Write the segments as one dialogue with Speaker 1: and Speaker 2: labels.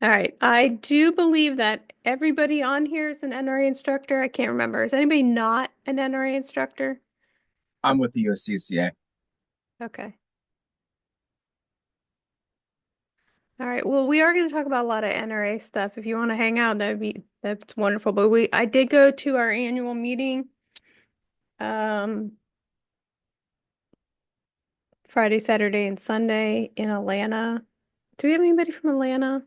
Speaker 1: All right. I do believe that everybody on here is an NRA instructor. I can't remember. Is anybody not an NRA instructor?
Speaker 2: I'm with the USCCA.
Speaker 1: Okay. All right. Well, we are going to talk about a lot of NRA stuff. If you want to hang out, that's wonderful. But I did go to our annual meeting um Friday, Saturday, and Sunday in Atlanta. Do we have anybody from Atlanta?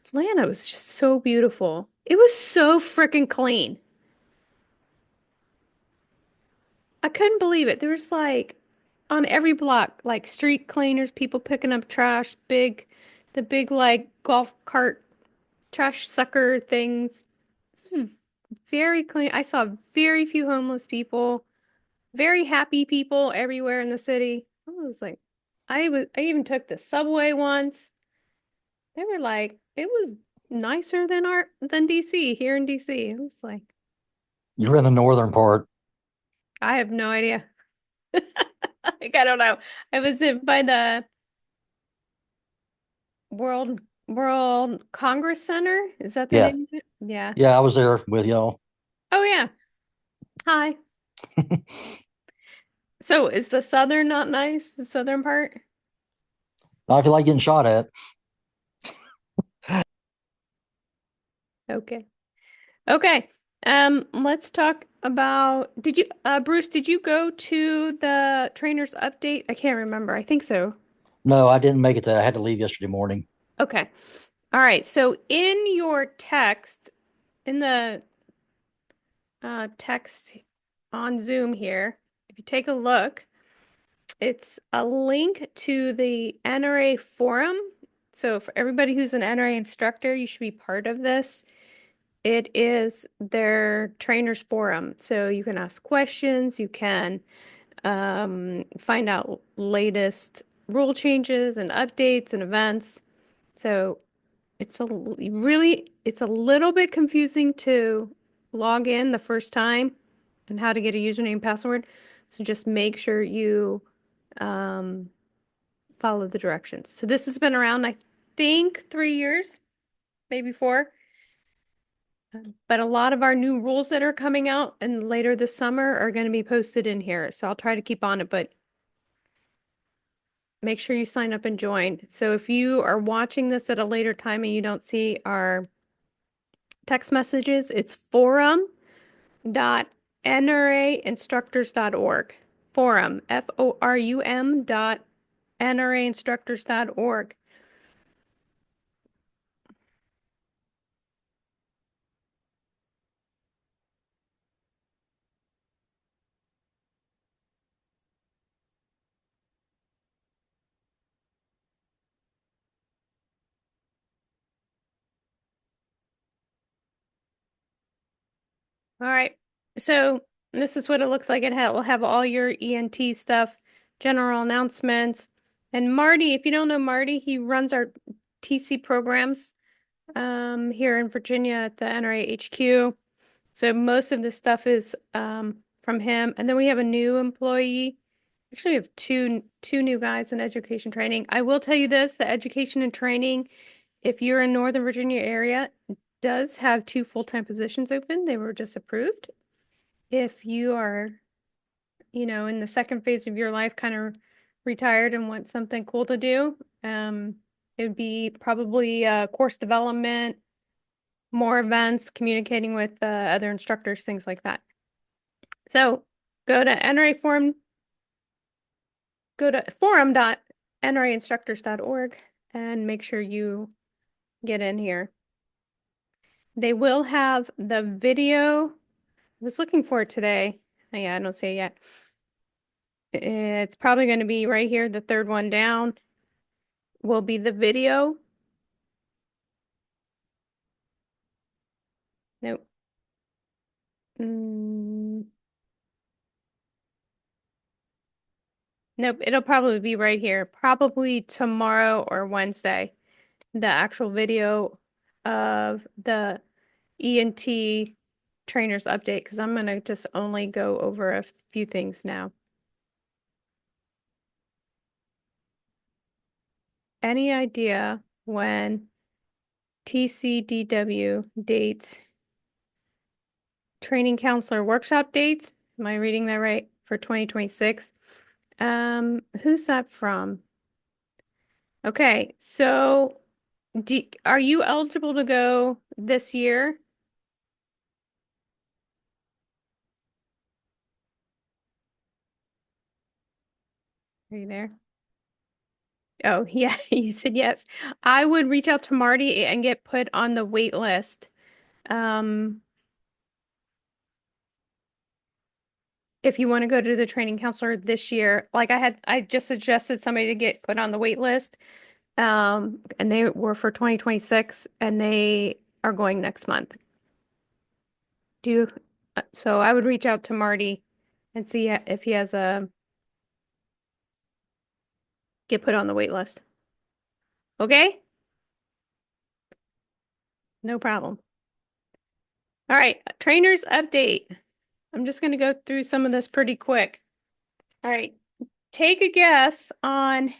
Speaker 1: Atlanta was just so beautiful. It was so freaking clean. I couldn't believe it. There was like on every block, like street cleaners, people picking up trash, the big like golf cart trash sucker things. It's very clean. I saw very few homeless people, very happy people everywhere in the city. I even took the subway once. They were like, it was nicer than DC here in DC. It was like,
Speaker 3: You're in the northern part.
Speaker 1: I have no idea. Like, I don't know. I was by the World Congress Center. Is that the
Speaker 3: Yeah.
Speaker 1: name of it? Yeah.
Speaker 3: Yeah, I was there with y'all.
Speaker 1: Oh yeah. Hi. So is the southern not nice? The southern part?
Speaker 3: Now, if you like getting shot at,
Speaker 1: Okay. Okay. Let's talk about Bruce, did you go to the trainer's update? I can't remember. I think so.
Speaker 3: no, I didn't make it to. I had to leave yesterday morning.
Speaker 1: Okay. All right. So in your text, in the text on Zoom here, if you take a look, it's a link to the NRA forum. So for everybody who's an NRA instructor, you should be part of this. It is their trainers forum. So you can ask questions, you can find out latest rule changes and updates and events. So it's a little bit confusing to log in the first time and how to get a username and password. So just make sure you um, follow the directions. So this has been around, I think, 3 years, maybe four. But a lot of our new rules that are coming out and later this summer are going to be posted in here. So I'll try to keep on it, but make sure you sign up and join. So if you are watching this at a later time and you don't see our text messages, it's forum.nrainstructors.org. Forum, FORUM dot NRAinstructors.org. All right. So this is what it looks like. Will have all your ENT stuff, general announcements. And Marty, if you don't know Marty, he runs our TC programs here in Virginia at the NRA HQ. So most of this stuff is from him. And then we have a new employee. Actually, we have two new guys in education training. I will tell you this, the education and training, if you're in Northern Virginia area, does have two full-time positions open. They were just approved. If you are, in the second phase of your life, kind of retired and want something cool to do, it would be probably course development, more events, communicating with other instructors, things like that. So go to NRA forum, go to forum.nrainstructors.org and make sure you get in here. They will have the video. I was looking for it today. Oh, yeah, I don't see it yet. It's probably going to be right here. The third one down will be the video. Nope. Mm, nope. It'll probably be right here. Probably tomorrow or Wednesday. The actual video of the ENT trainers update because I'm going to just only go over a few things now. Any idea when TCDW dates. Training counselor workshop dates. Am I reading that right? For 2026. Who's that from? Okay, so are you eligible to go this year? Are you there? Oh, yeah, you said yes. I would reach out to Marty and get put on the wait list. Um, if you want to go to the training counselor this year, like I just suggested somebody to get put on the wait list. And they were for 2026 and they are going next month. Do you, so I would reach out to Marty and see if he has a get put on the wait list. Okay? No problem. All right, trainers update. I'm just going to go through some of this pretty quick. All right, take a guess on,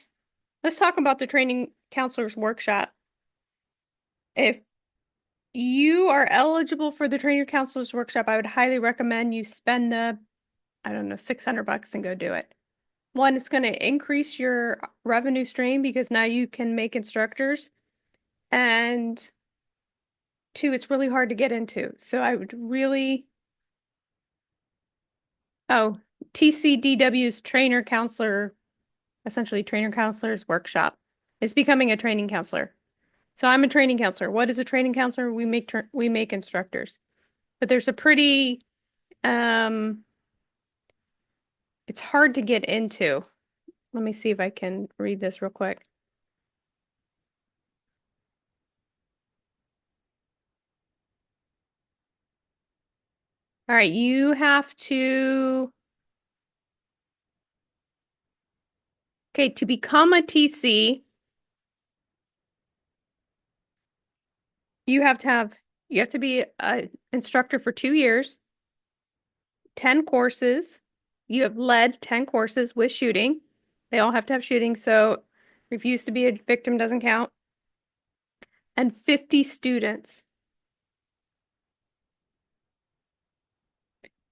Speaker 1: let's talk about the training counselors workshop. If you are eligible for the trainer counselors workshop, I would highly recommend you spend the, I don't know, $600 and go do it. One, it's going to increase your revenue stream because now you can make instructors. And two, it's really hard to get into. So I would really, oh, TCDW's trainer counselor, essentially trainer counselors workshop is becoming a training counselor. So I'm a training counselor. What is a training counselor? We make instructors. But there's a pretty um it's hard to get into. Let me see if I can read this real quick. All right, you have to, okay, to become a TC, you have to have, you have to be an instructor for 2 years, 10 courses. You have led 10 courses with shooting. They all have to have shooting, so refuse to be a victim doesn't count. And 50 students.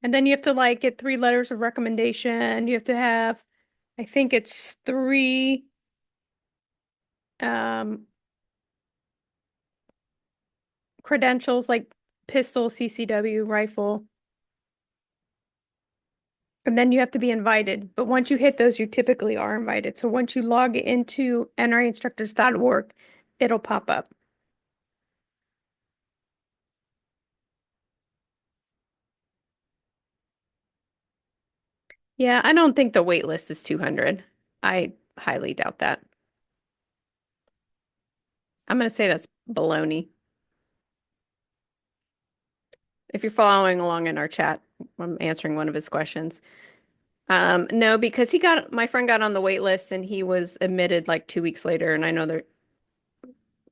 Speaker 1: And then you have to like get 3 letters of recommendation. You have to have, I think it's 3 um credentials like pistol, CCW, rifle. And then you have to be invited. But once you hit those, you typically are invited. So once you log into nrainstructors.org, it'll pop up. Yeah, I don't think the wait list is 200. I highly doubt that. I'm going to say that's baloney. If you're following along in our chat, I'm answering one of his questions. No, because my friend got on the wait list and he was admitted like 2 weeks later. And I know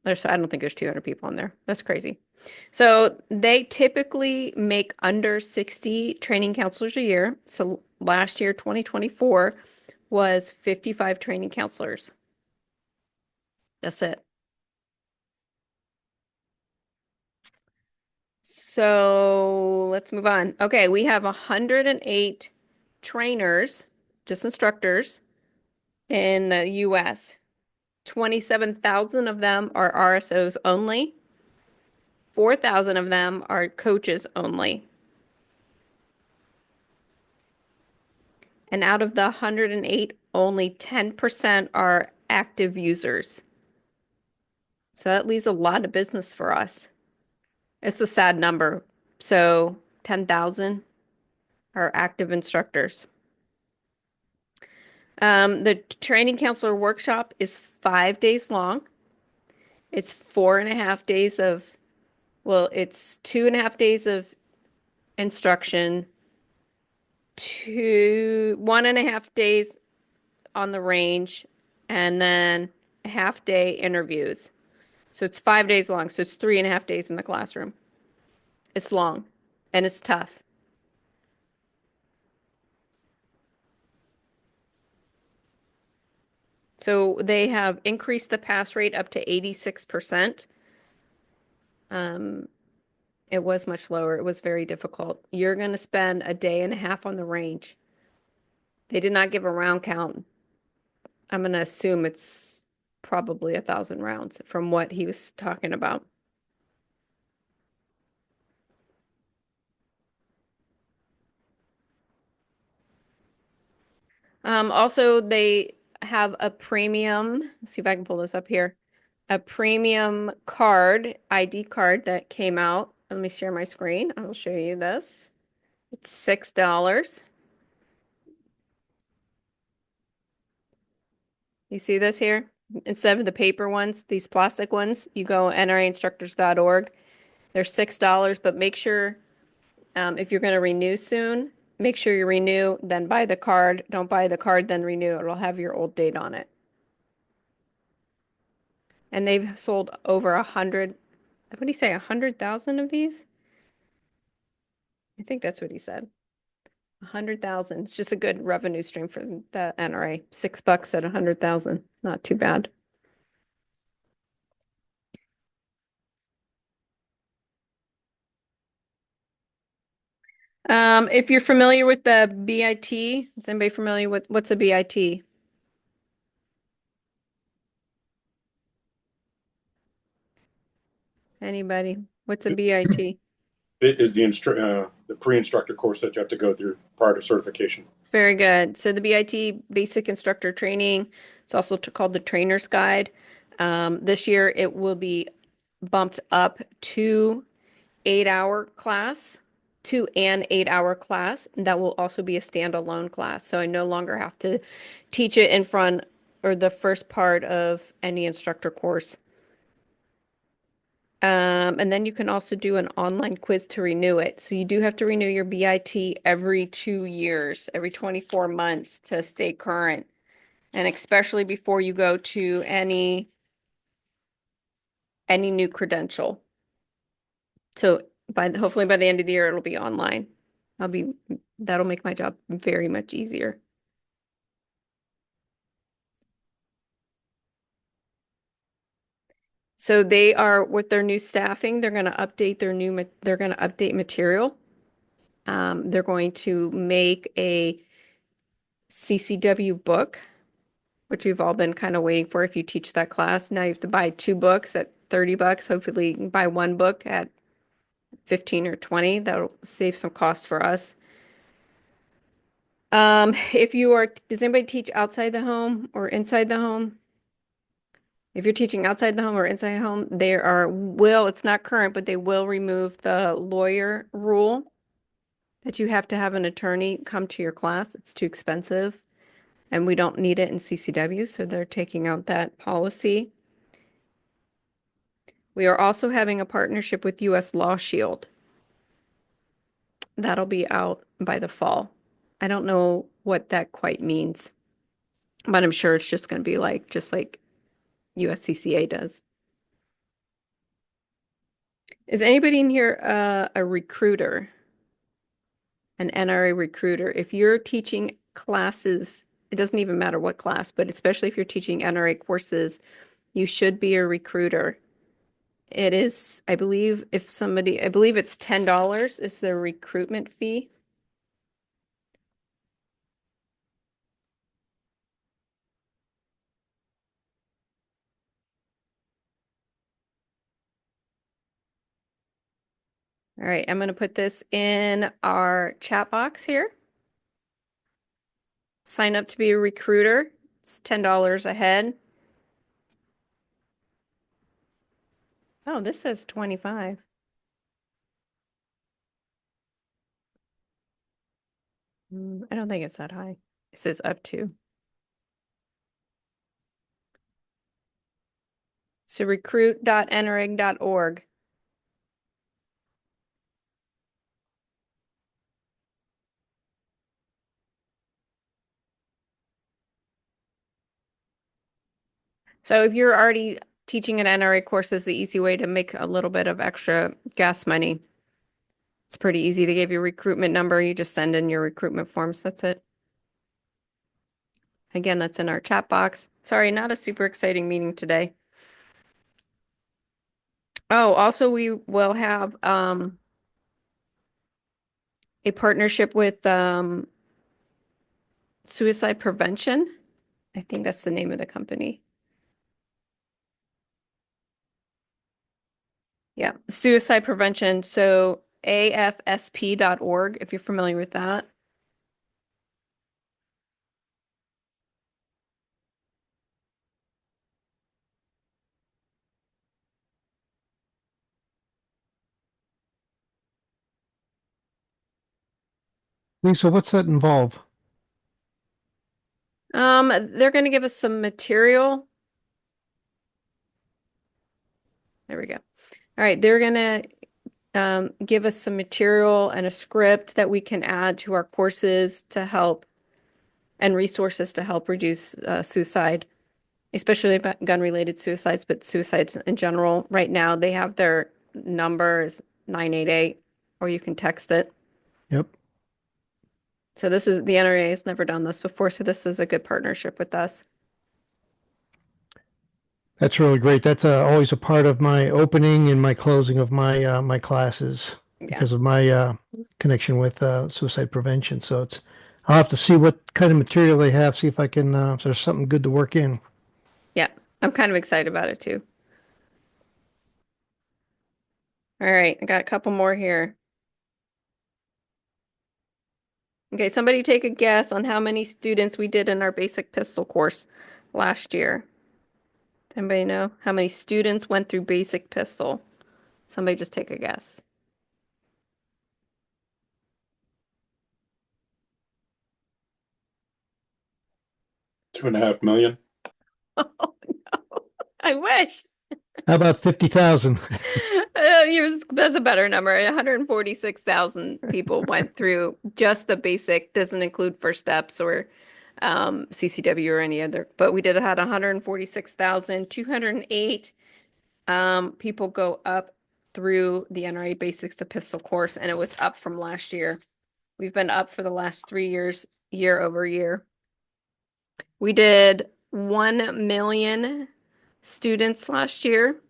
Speaker 1: I don't think there's 200 people in there. That's crazy. So they typically make under 60 training counselors a year. So last year, 2024, was 55 training counselors. That's it. So let's move on. Okay, we have 108 trainers, just instructors, in the US. 27,000 of them are RSOs only. 4,000 of them are coaches only. And out of the 108, only 10% are active users. So that leaves a lot of business for us. It's a sad number. So 10,000 are active instructors. The training counselor workshop is 5 days long. It's 4.5 days of, well, it's 2.5 days of instruction, 1.5 days on the range, and then a half day interviews. So it's 5 days long. So it's 3.5 days in the classroom. It's long and it's tough. So they have increased the pass rate up to 86%. Um, it was much lower. It was very difficult. You're going to spend a day and a half on the range. They did not give a round count. I'm going to assume it's probably 1,000 rounds from what he was talking about. Also, they have a premium. Let's see if I can pull this up here. A premium card, ID card that came out. Let me share my screen. I will show you this. It's $6. You see this here? Instead of the paper ones, these plastic ones, you go nrainstructors.org. They're $6, but make sure if you're going to renew soon, make sure you renew, then buy the card. Don't buy the card, then renew. It'll have your old date on it. And they've sold over 100, what did he say, 100,000 of these? I think that's what he said. 100,000. It's just a good revenue stream for the NRA. $6 at 100,000. Not too bad. If you're familiar with the BIT, is anybody familiar with what's a BIT? Anybody? What's a
Speaker 4: It
Speaker 1: BIT?
Speaker 4: is the pre-instructor course that you have to go through prior to certification.
Speaker 1: Very good. So the BIT, Basic Instructor Training, it's also called the Trainer's Guide. This year it will be bumped up to 8-hour class, to an 8-hour class. That will also be a standalone class. So I no longer have to teach it in front or the first part of any instructor course. And then you can also do an online quiz to renew it. So you do have to renew your BIT every 2 years, every 24 months to stay current. And especially before you go to any new credential. So hopefully by the end of the year it'll be online. That'll make my job very much easier. So they are with their new staffing, they're going to update they're going to update material. They're going to make a CCW book, which we've all been kind of waiting for if you teach that class. Now you have to buy 2 books at $30. Hopefully you can buy 1 book at 15 or 20. That'll save some costs for us. Does anybody teach outside the home or inside the home? If you're teaching outside the home or inside the home, it's not current, but they will remove the lawyer rule that you have to have an attorney come to your class. It's too expensive, and we don't need it in CCW, so they're taking out that policy. We are also having a partnership with US Law Shield. That'll be out by the fall. I don't know what that quite means, but I'm sure it's just going to be just like USCCA does. Is anybody in here a recruiter, an NRA recruiter? If you're teaching classes, it doesn't even matter what class, but especially if you're teaching NRA courses, you should be a recruiter. It is, I believe, I believe it's $10 is the recruitment fee. All right, I'm going to put this in our chat box here. Sign up to be a recruiter. It's $10 a head. Oh, this says 25. I don't think it's that high. It says up to. So recruit.nreg.org. So if you're already teaching an NRA course, is the easy way to make a little bit of extra gas money. It's pretty easy. They give you a recruitment number. You just send in your recruitment forms. That's it. Again, that's in our chat box. Sorry, not a super exciting meeting today. Oh, also we will have a partnership with suicide prevention. I think that's the name of the company. Yeah, suicide prevention. So afsp.org, if you're familiar with that.
Speaker 5: Lisa, what's that involve?
Speaker 1: They're going to give us some material. There we go. All right, they're going to give us some material and a script that we can add to our courses to help and resources to help reduce suicide, especially about gun-related suicides, but suicides in general. Right now, they have their numbers 988, or you can text it.
Speaker 5: Yep.
Speaker 1: So this is the NRA has never done this before, so this is a good partnership with us.
Speaker 5: That's really great. That's always a part of my opening and my closing of my classes
Speaker 1: Yeah.
Speaker 5: because of my connection with suicide prevention. So I'll have to see what kind of material they have, see if I can if there's something good to work in.
Speaker 1: Yeah, I'm kind of excited about it too. All right, I got a couple more here. Okay, somebody take a guess on how many students we did in our basic pistol course last year. Anybody know how many students went through basic pistol? Somebody just take a guess.
Speaker 4: 2.5 million.
Speaker 1: Oh no, I wish.
Speaker 5: How about 50,000?
Speaker 1: That's a better number. 146,000 people went through just the basic, doesn't include first steps or CCW or any other, but we did had 146,208 people go up through the NRA Basics to Pistol course, and it was up from last year. We've been up for the last 3 years, year over year. We did 1 million students last year.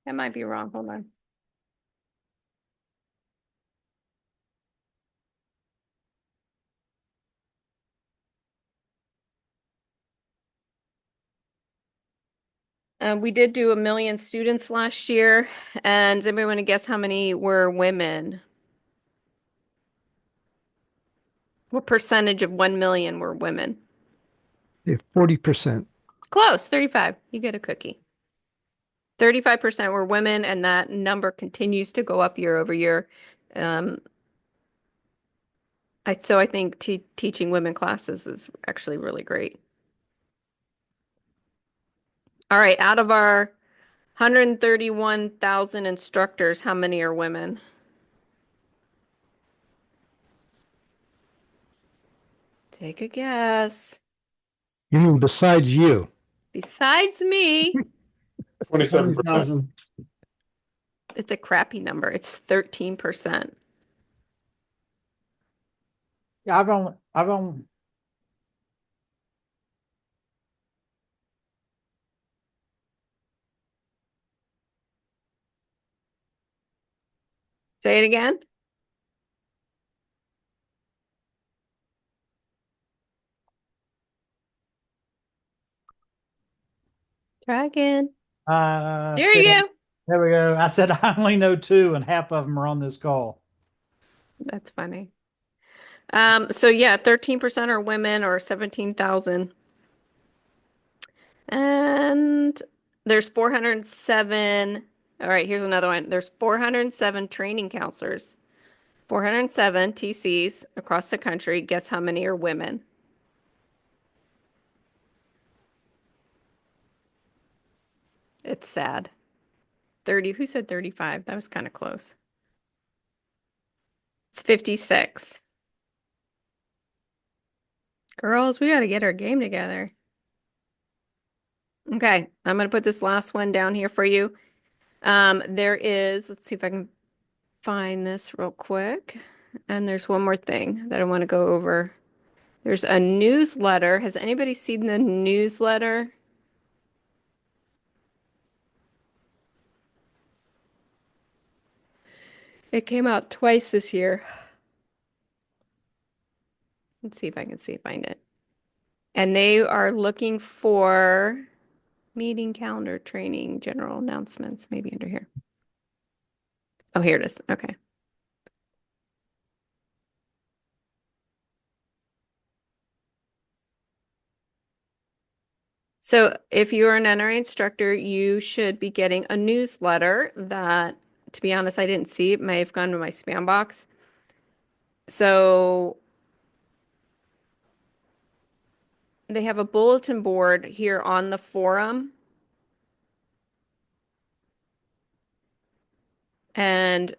Speaker 1: That might be wrong. Hold on. We did do 1 million students last year. And does anybody want to guess how many were women? What percentage of 1 million were women?
Speaker 5: 40%.
Speaker 1: Close, 35. You get a cookie. 35% were women, and that number continues to go up year over year. Um, I think teaching women classes is actually really great. All right, out of our 131,000 instructors, how many are women? Take a guess.
Speaker 5: You mean besides you?
Speaker 1: Besides me,
Speaker 4: 27%.
Speaker 3: 20,000.
Speaker 1: it's a crappy number. It's 13%.
Speaker 3: Yeah, I've only,
Speaker 1: Say it again. Try again. There
Speaker 6: Said,
Speaker 1: you go.
Speaker 6: there we go. I said I only know two, and half of them are on this call.
Speaker 1: That's funny. So yeah, 13% are women or 17,000. And there's 407. All right, here's another one. There's 407 training counselors. 407 TCs across the country. Guess how many are women? It's sad. 30. Who said 35? That was kind of close. It's 56. Girls, we got to get our game together. Okay, I'm going to put this last one down here for you. Let's see if I can find this real quick. And there's one more thing that I want to go over. There's a newsletter. Has anybody seen the newsletter? It came out twice this year. Let's see if I can find it. And they are looking for meeting calendar, training, general announcements, maybe under here. Oh, here it is. Okay. So if you're an NRA instructor, you should be getting a newsletter that, to be honest, I didn't see. It may have gone to my spam box. So they have a bulletin board here on the forum. And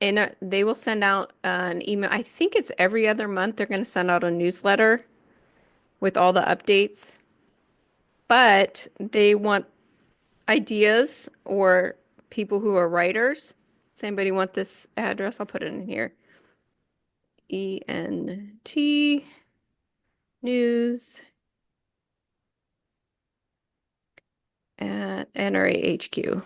Speaker 1: they will send out an email. I think it's every other month they're going to send out a newsletter with all the updates. But they want ideas or people who are writers. Does anybody want this address? I'll put it in here. ENT News at NRA HQ.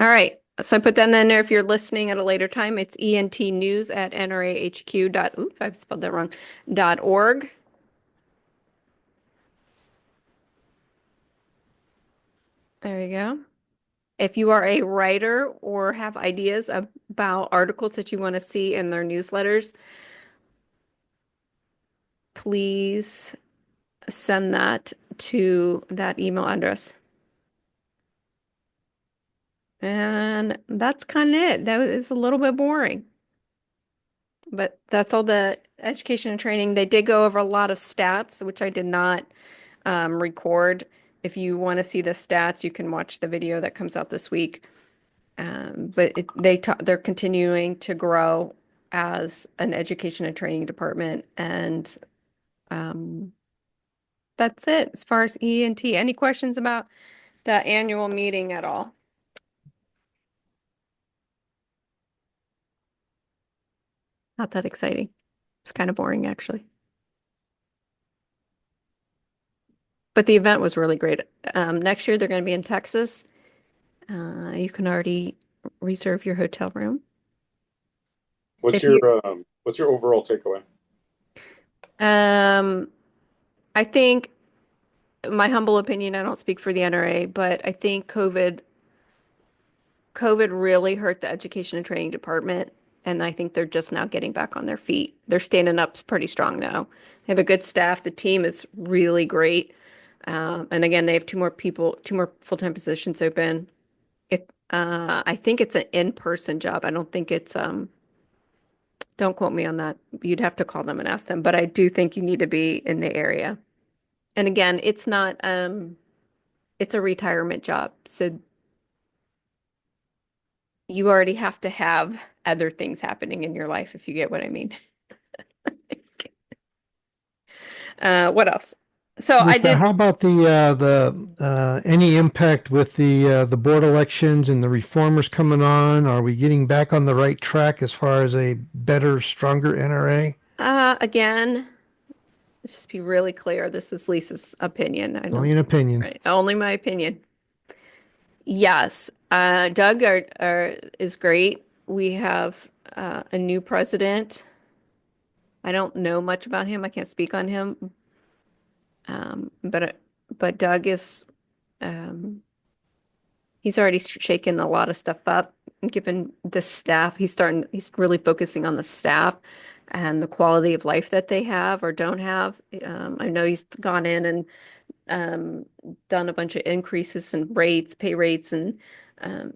Speaker 1: All right. So I put that in there if you're listening at a later time. It's ENT News at NRAHQ dot, oops, I spelled that wrong, .org. There you go. If you are a writer or have ideas about articles that you want to see in their newsletters, please send that to that email address. And that's kind of it. That was a little bit boring. But that's all the education and training. They did go over a lot of stats, which I did not record. If you want to see the stats, you can watch the video that comes out this week. But they're continuing to grow as an education and training department, and that's it as far as ENT. Any questions about the annual meeting at all? Not that exciting. It's kind of boring, actually. But the event was really great. Next year, they're going to be in Texas. You can already reserve your hotel room.
Speaker 4: What's
Speaker 1: If you,
Speaker 4: what's your overall takeaway?
Speaker 1: I think, my humble opinion, I don't speak for the NRA, but I think COVID really hurt the education and training department, and I think they're just now getting back on their feet. They're standing up pretty strong now. They have a good staff. The team is really great. And again, they have two more full-time positions open. I think it's an in-person job. I don't think it's don't quote me on that. You'd have to call them and ask them, but I do think you need to be in the area. And again, it's not it's a retirement job. So you already have to have other things happening in your life, if you get what I mean. What else? So I
Speaker 5: Lisa,
Speaker 1: did.
Speaker 5: how about the any impact with the board elections and the reformers coming on? Are we getting back on the right track as far as a better, stronger NRA?
Speaker 1: Again, let's just be really clear. This is Lisa's opinion. I
Speaker 5: Only
Speaker 1: don't,
Speaker 5: an opinion.
Speaker 1: right? Only my opinion. Yes, Doug is great. We have a new president. I don't know much about him. I can't speak on him. But Doug is he's already shaken a lot of stuff up. Given the staff, he's really focusing on the staff and the quality of life that they have or don't have. I know he's gone in and done a bunch of increases in pay rates, and um,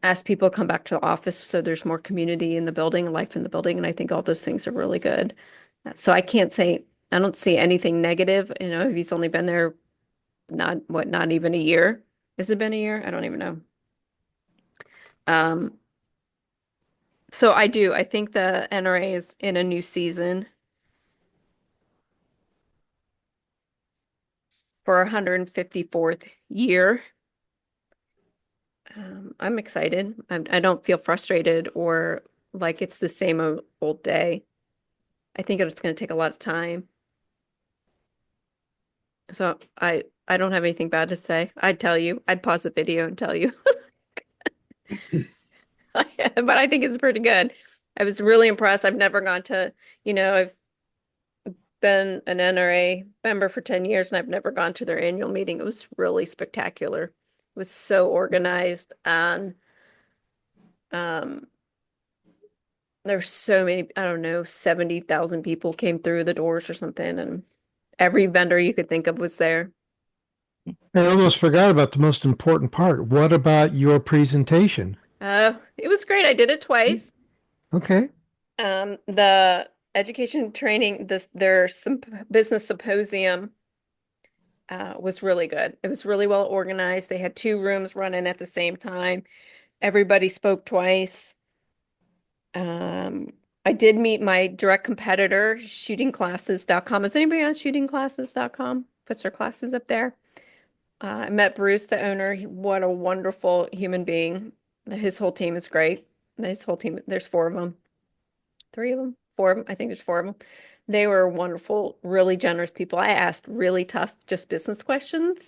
Speaker 1: asked people to come back to the office so there's more community in the building, life in the building, and I think all those things are really good. So I can't say I don't see anything negative. You know, he's only been there not even a year. Has it been a year? I don't even know. Um, so I do. I think the NRA is in a new season for 154th year. I'm excited. I don't feel frustrated or like it's the same old day. I think it's going to take a lot of time. So I don't have anything bad to say. I'd tell you. I'd pause the video and tell you. But I think it's pretty good. I was really impressed. I've never gone to, I've been an NRA member for 10 years and I've never gone to their annual meeting. It was really spectacular. It was so organized and um there's so many, I don't know, 70,000 people came through the doors or something and every vendor you could think of was there.
Speaker 5: I almost forgot about the most important part. What about your presentation?
Speaker 1: It was great. I did it twice.
Speaker 5: Okay.
Speaker 1: The education training, their business symposium was really good. It was really well organized. They had two rooms running at the same time. Everybody spoke twice. Um, I did meet my direct competitor, shootingclasses.com. Is anybody on shootingclasses.com? Puts their classes up there. I met Bruce, the owner. What a wonderful human being. His whole team is great. His whole team, there's four of them. Three of them, four of them. I think there's four of them. They were wonderful, really generous people. I asked really tough, just business questions,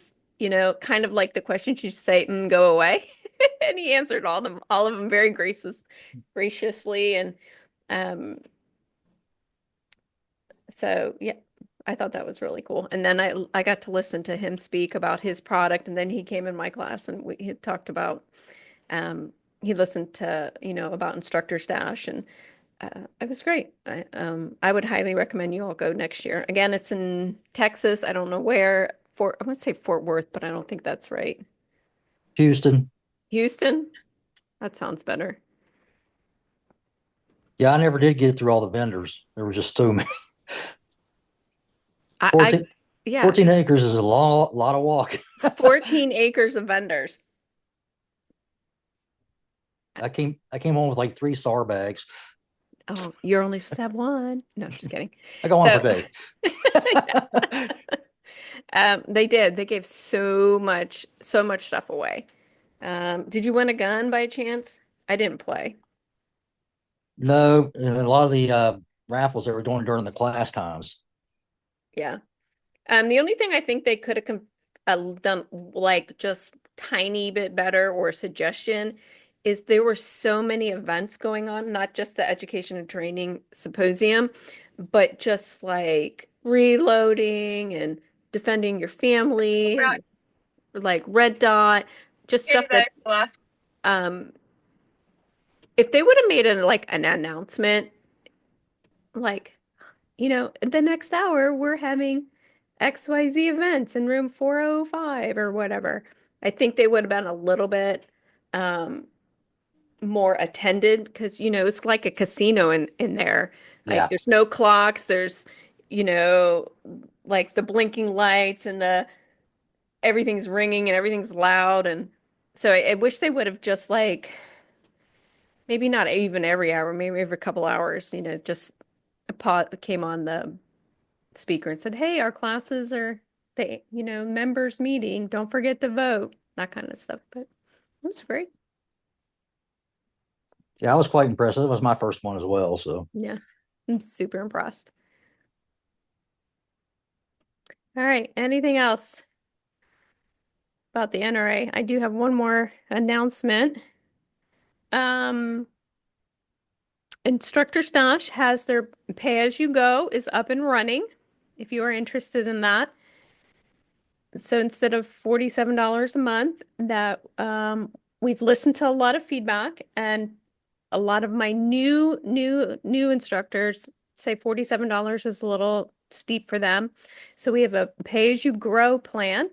Speaker 1: kind of like the questions you say, go away. And he answered all of them very graciously. And um, so yeah, I thought that was really cool. And then I got to listen to him speak about his product, and then he came in my class and he talked about he listened to, about Instructor Stash and it was great. I would highly recommend you all go next year. Again, it's in Texas. I don't know where. I want to say Fort Worth, but I don't think that's right.
Speaker 7: Houston.
Speaker 1: Houston? That sounds better.
Speaker 7: Yeah, I never did get through all the vendors. There were just too many.
Speaker 1: I
Speaker 7: 14,
Speaker 1: yeah,
Speaker 7: 14 acres is a lot of walk.
Speaker 1: 14 acres of vendors.
Speaker 7: I came home with like 3 SAR bags.
Speaker 1: Oh, you're only supposed to have one. No, just kidding.
Speaker 7: I got one per day.
Speaker 1: They did. They gave so much stuff away. Did you win a gun by chance? I didn't play.
Speaker 7: No, and a lot of the raffles they were doing during the class times.
Speaker 1: Yeah. The only thing I think they could have done like just tiny bit better or a suggestion is there were so many events going on, not just the education and training symposium, but just like reloading and defending your family, and, like red dot, just stuff that um if they would have made an announcement like the next hour we're having XYZ events in room 405 or whatever. I think they would have been a little bit um, more attended because, it's like a casino in there. Like
Speaker 7: Yeah.
Speaker 1: there's no clocks, there's, you know, like the blinking lights and the everything's ringing and everything's loud. And so I wish they would have just like maybe not even every hour, maybe every couple hours, just a pot came on the speaker and said, "Hey, our classes are members meeting. Don't forget to vote." That kind of stuff. But that's great.
Speaker 7: Yeah, I was quite impressed. It was my first one as well. So
Speaker 1: Yeah, I'm super impressed. All right. Anything else about the NRA? I do have one more announcement. Um, Instructor Stash has their pay as you go is up and running if you are interested in that. So instead of $47 a month, that we've listened to a lot of feedback and a lot of my new instructors say $47 is a little steep for them. So we have a pay-as-you-grow plan.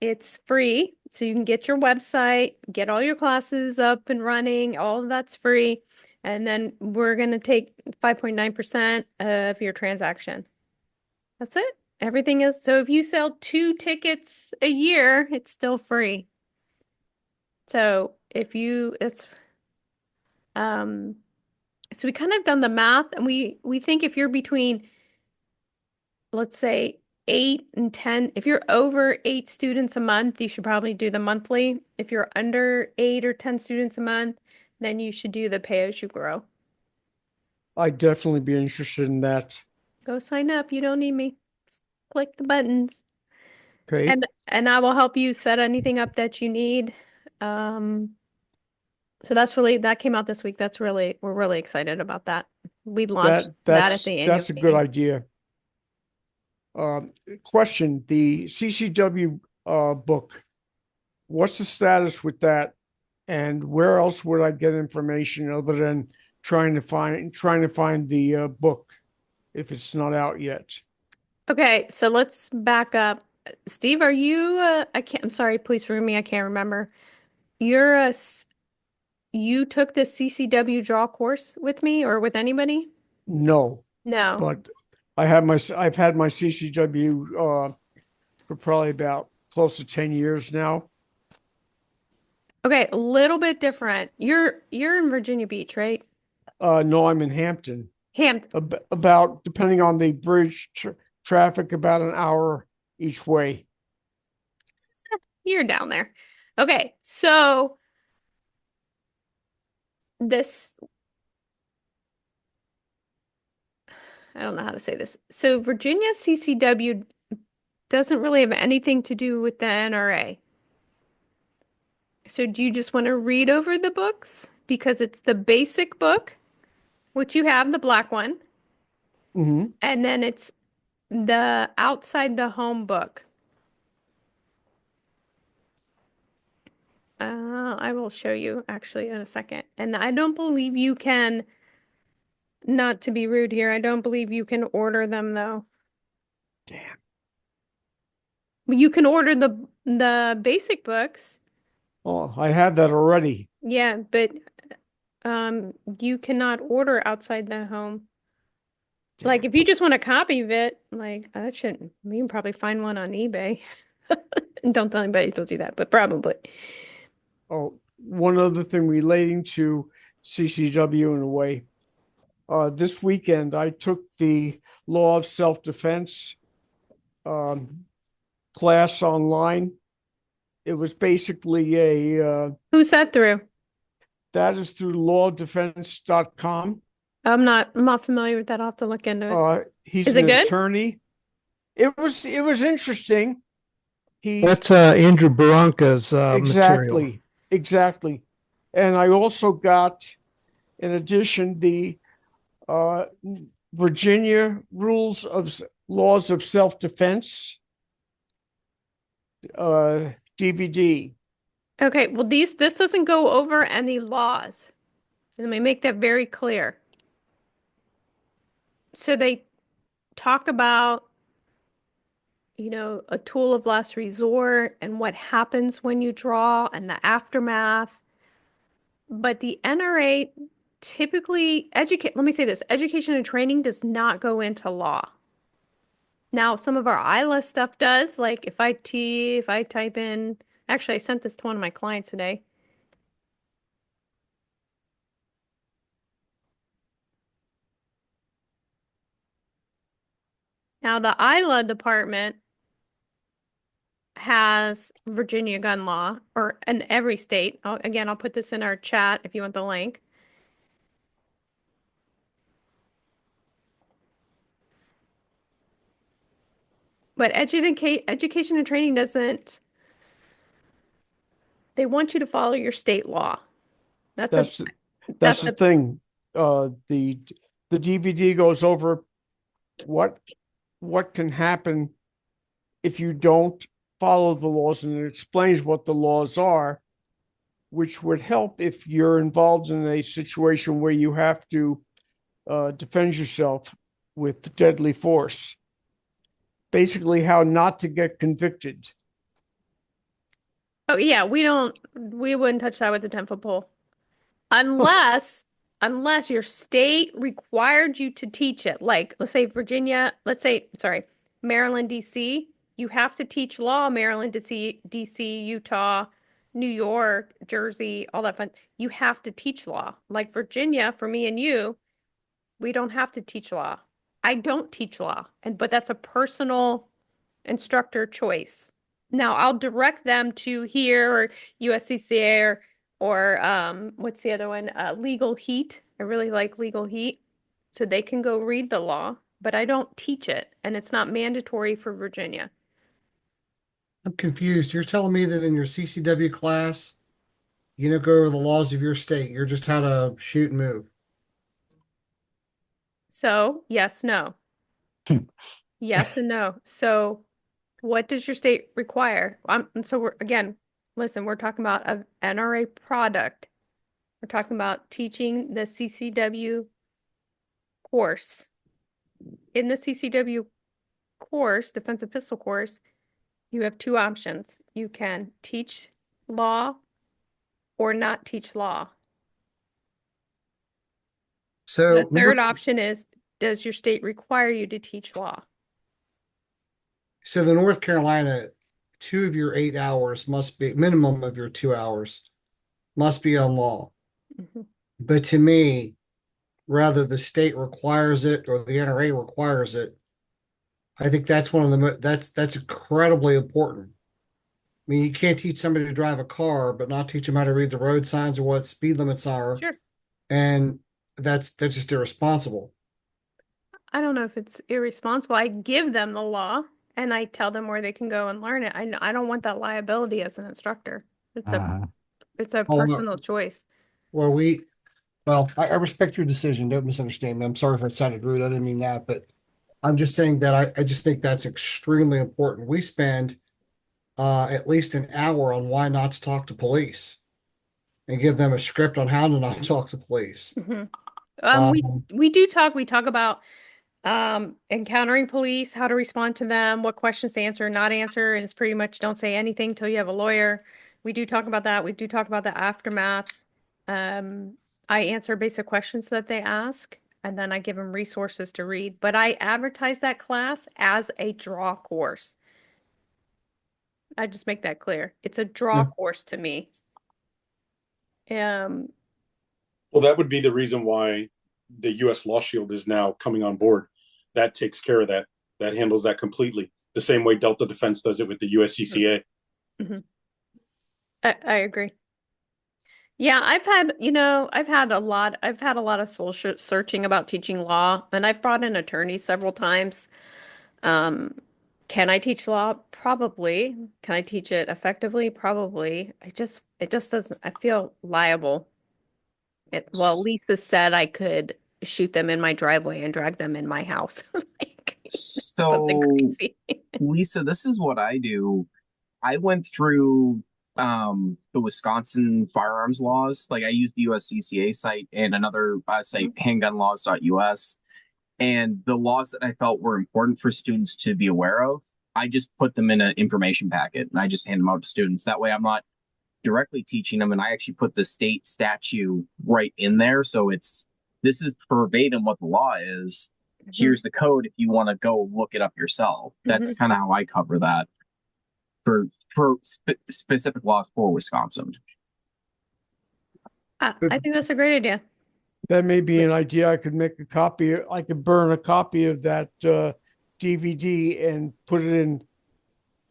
Speaker 1: It's free, so you can get your website, get all your classes up and running, all of that's free. And then we're going to take 5.9% of your transaction. That's it. Everything is, so if you sell 2 tickets a year, it's still free. So um, we kind of done the math and we think if you're between, let's say 8 and 10, if you're over 8 students a month, you should probably do the monthly. If you're under 8 or 10 students a month, then you should do the pay as you grow.
Speaker 8: I'd definitely be interested in that.
Speaker 1: Go sign up. You don't need me. Click the buttons.
Speaker 8: Okay.
Speaker 1: And I will help you set anything up that you need. Um, so that came out this week. We're really excited about that. We launched that at the annual
Speaker 8: That's a good
Speaker 1: meeting.
Speaker 8: idea. Question, the CCW book, what's the status with that? And where else would I get information other than trying to find the book if it's not out yet?
Speaker 1: Okay, so let's back up. Steve, are you I'm sorry, please forgive me, I can't remember. You took the CCW draw course with me or with anybody?
Speaker 8: No,
Speaker 1: No.
Speaker 8: but I've had my CCW for probably about close to 10 years now.
Speaker 1: Okay, a little bit different. You're in Virginia Beach, right?
Speaker 8: No, I'm in Hampton.
Speaker 1: Hampton.
Speaker 8: About, depending on the bridge traffic, about an hour each way.
Speaker 1: You're down there. Okay, so this, I don't know how to say this. So Virginia CCW doesn't really have anything to do with the NRA. So do you just want to read over the books? Because it's the basic book, which you have, the black one,
Speaker 8: Mm-hmm.
Speaker 1: and then it's the outside the home book. I will show you actually in a second. And I don't believe you can, not to be rude here, I don't believe you can order them though.
Speaker 8: Damn.
Speaker 1: You can order the basic books.
Speaker 8: Oh, I had that already.
Speaker 1: Yeah, but you cannot order outside the home. Like
Speaker 8: Damn.
Speaker 1: if you just want a copy of it, like that shouldn't, you can probably find one on eBay. Don't tell anybody to do that, but probably.
Speaker 8: Oh, one other thing relating to CCW in a way. This weekend, I took the Law of Self-Defense class online. It was basically
Speaker 1: Who's that through?
Speaker 8: that is through lawdefense.com.
Speaker 1: I'm not familiar with that. I'll have to look into it.
Speaker 8: He's
Speaker 1: Is
Speaker 8: an
Speaker 1: it good?
Speaker 8: attorney. It was interesting. He
Speaker 5: That's Andrew Baranka's material.
Speaker 8: exactly. And I also got, in addition, the uh, Virginia Laws of Self-Defense DVD.
Speaker 1: Okay, well this doesn't go over any laws. Let me make that very clear. So they talk about, a tool of last resort and what happens when you draw and the aftermath. But the NRA typically let me say this, education and training does not go into law. Now, some of our ILA stuff does, like if I type in, actually, I sent this to one of my clients today. Now, the ILA department has Virginia gun law, or in every state. Again, I'll put this in our chat if you want the link. But education and training doesn't, they want you to follow your state law.
Speaker 8: That's
Speaker 1: that's
Speaker 8: the
Speaker 1: a,
Speaker 8: thing. The DVD goes over what can happen if you don't follow the laws, and it explains what the laws are, which would help if you're involved in a situation where you have to defend yourself with deadly force. Basically, how not to get convicted.
Speaker 1: oh yeah, we wouldn't touch that with a 10-foot pole. Unless your state required you to teach it. Like, sorry, Maryland, DC, you have to teach law, Maryland, DC, Utah, New York, Jersey, all that fun. You have to teach law. Like Virginia, for me and you, we don't have to teach law. I don't teach law, but that's a personal instructor choice. Now I'll direct them to here or USCCA or what's the other one? Legal Heat. I really like Legal Heat. So they can go read the law, but I don't teach it, and it's not mandatory for Virginia.
Speaker 9: I'm confused. You're telling me that in your CCW class, you don't go over the laws of your state. You're just how to shoot and move.
Speaker 1: So, yes, no. Yes and no. So, what does your state require? So we're again, listen, we're talking about an NRA product. We're talking about teaching the CCW course. In the CCW course, defensive pistol course, you have two options. You can teach law or not teach law.
Speaker 9: So
Speaker 1: The third option is, does your state require you to teach law?
Speaker 9: So the North Carolina, 2 of your 8 hours must be minimum of your 2 hours must be on law.
Speaker 1: Mhm.
Speaker 9: But to me, rather the state requires it or the NRA requires it, I think that's one of the that's incredibly important. I mean, you can't teach somebody to drive a car, but not teach them how to read the road signs or what speed limits are,
Speaker 1: Sure.
Speaker 9: and that's just irresponsible.
Speaker 1: I don't know if it's irresponsible. I give them the law and I tell them where they can go and learn it. I don't want that liability as an instructor. It's
Speaker 6: Uh-huh.
Speaker 1: a
Speaker 9: Oh,
Speaker 1: personal choice.
Speaker 9: well, I respect your decision. Don't misunderstand me. I'm sorry if I sounded rude. I didn't mean that, but I'm just saying that I just think that's extremely important. We spend at least an hour on why not to talk to police and give them a script on how to not talk to police.
Speaker 1: Mhm.
Speaker 9: Um,
Speaker 1: We talk about encountering police, how to respond to them, what questions to answer, not answer, and it's pretty much don't say anything till you have a lawyer. We do talk about that. We do talk about the aftermath. I answer basic questions that they ask, and then I give them resources to read. But I advertise that class as a draw course. I just make that clear. It's a draw
Speaker 9: Yeah.
Speaker 1: course to me. Um,
Speaker 4: Well, that would be the reason why the U.S. Law Shield is now coming on board. That takes care of that. That handles that completely. The same way Delta Defense does it with the USCCA.
Speaker 1: mhm. I agree. Yeah, I've had a lot of soul searching about teaching law, and I've brought in attorneys several times. Um, can I teach law? Probably. Can I teach it effectively? Probably. It just doesn't, I feel liable. Well, Lisa said I could shoot them in my driveway and drag them in my house. Like, something
Speaker 2: So,
Speaker 1: crazy.
Speaker 2: Lisa, this is what I do. I went through the Wisconsin firearms laws. Like I used the USCCA site and another site, handgunlaws.us. And the laws that I felt were important for students to be aware of, I just put them in an information packet and I just hand them out to students. That way I'm not directly teaching them, and I actually put the state statute right in there. So this is verbatim what the law is. Here's the code if you want to go look it up yourself. That's kind of how I cover that for specific laws for Wisconsin.
Speaker 1: I think that's a great idea.
Speaker 8: That may be an idea. I could make a copy. I could burn a copy of that DVD and put it in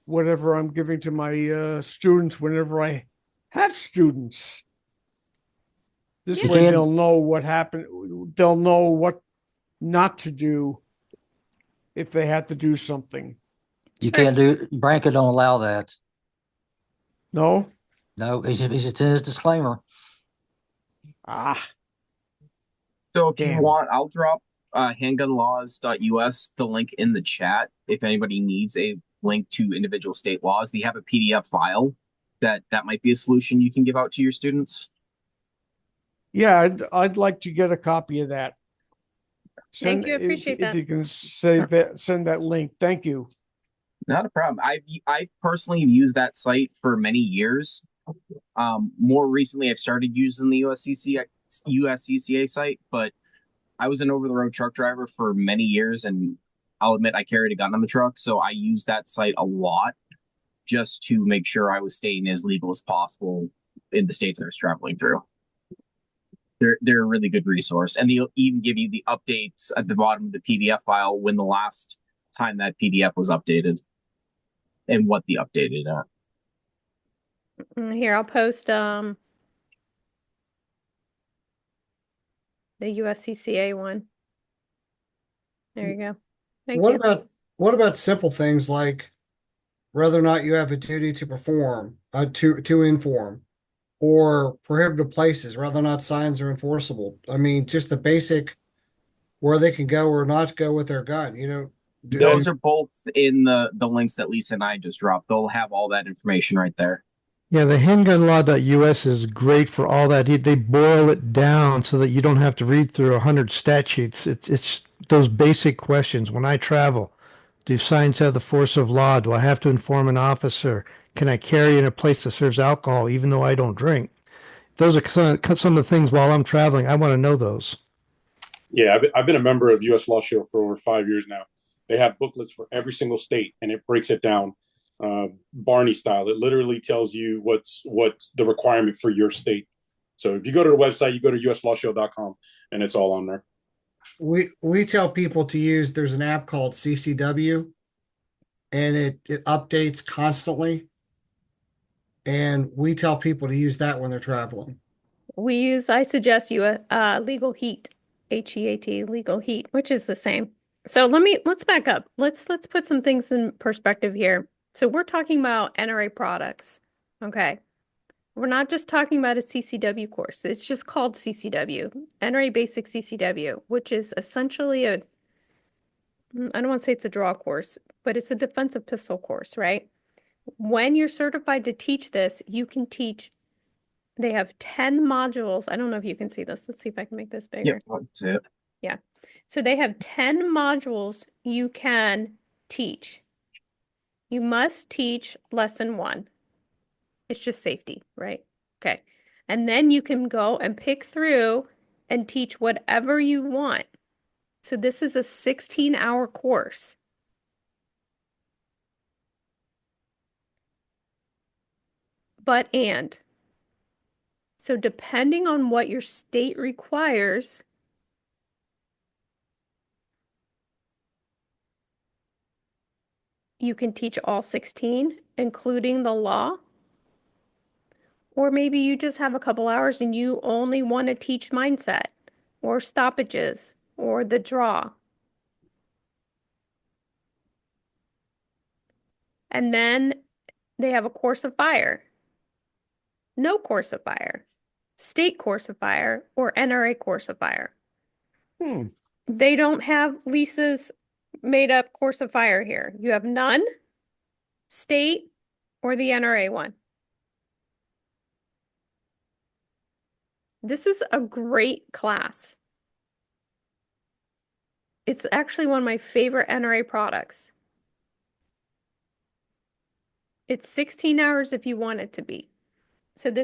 Speaker 8: whatever I'm giving to my students whenever I have students. This
Speaker 7: You
Speaker 8: way
Speaker 7: can-
Speaker 8: they'll know what happened. They'll know what not to do if they had to do something.
Speaker 7: You can't do, Branca don't allow that.
Speaker 8: No?
Speaker 7: No, it's in his disclaimer.
Speaker 8: Ah,
Speaker 2: So if
Speaker 8: Damn.
Speaker 2: you want, I'll drop handgunlaws.us, the link in the chat. If anybody needs a link to individual state laws, they have a PDF file that might be a solution you can give out to your students.
Speaker 8: yeah, I'd like to get a copy of that.
Speaker 1: Thank you. I appreciate
Speaker 8: if
Speaker 1: that.
Speaker 8: you can send that link. Thank you.
Speaker 2: Not a problem. I personally have used that site for many years. More recently, I've started using the USCCA site, but I was an over-the-road truck driver for many years, and I'll admit I carried a gun on the truck, so I used that site a lot just to make sure I was staying as legal as possible in the states I was traveling through. They're a really good resource, and they'll even give you the updates at the bottom of the PDF file when the last time that PDF was updated. and what the update is at.
Speaker 1: Here, I'll post the USCCA one. There you go. Thank
Speaker 9: What
Speaker 1: you.
Speaker 9: about simple things like whether or not you have a duty to perform, to inform, or prohibited places, whether or not signs are enforceable? I mean, just the basic where they can go or not go with their gun.
Speaker 2: Those are both in the links that Lisa and I just dropped. They'll have all that information right there.
Speaker 5: Yeah, the handgunlaw.us is great for all that. They boil it down so that you don't have to read through 100 statutes. It's those basic questions. When I travel, do signs have the force of law? Do I have to inform an officer? Can I carry in a place that serves alcohol even though I don't drink? Those are some of the things while I'm traveling. I want to know those.
Speaker 4: Yeah, I've been a member of U.S. Law Shield for over 5 years now. They have booklets for every single state, and it breaks it down Barney style. It literally tells you what's the requirement for your state. So if you go to the website, you go to uslawshield.com, and it's all on there.
Speaker 9: We tell people to use. There's an app called CCW, and it updates constantly. And we tell people to use that when they're traveling.
Speaker 1: I suggest you Legal Heat, HEAT, Legal Heat, which is the same. So let's back up. Let's put some things in perspective here. So we're talking about NRA products. Okay. We're not just talking about a CCW course. It's just called CCW, NRA Basic CCW, which is essentially I don't want to say it's a draw course, but it's a defensive pistol course, right? When you're certified to teach this, you can teach. They have 10 modules. I don't know if you can see this. Let's see if I can make this bigger.
Speaker 2: Yep, that's it.
Speaker 1: Yeah. So they have 10 modules you can teach. You must teach lesson 1. It's just safety, right? Okay. And then you can go and pick through and teach whatever you want. So this is a 16-hour course. So depending on what your state requires, you can teach all 16, including the law. Or maybe you just have a couple hours and you only want to teach mindset or stoppages or the draw. And then they have a course of fire, no course of fire, state course of fire, or NRA course of fire. They don't have Lisa's made up course of fire here. You have none, state, or the NRA one. This is a great class. It's actually one of my favorite NRA products. It's 16 hours if you want it to be. So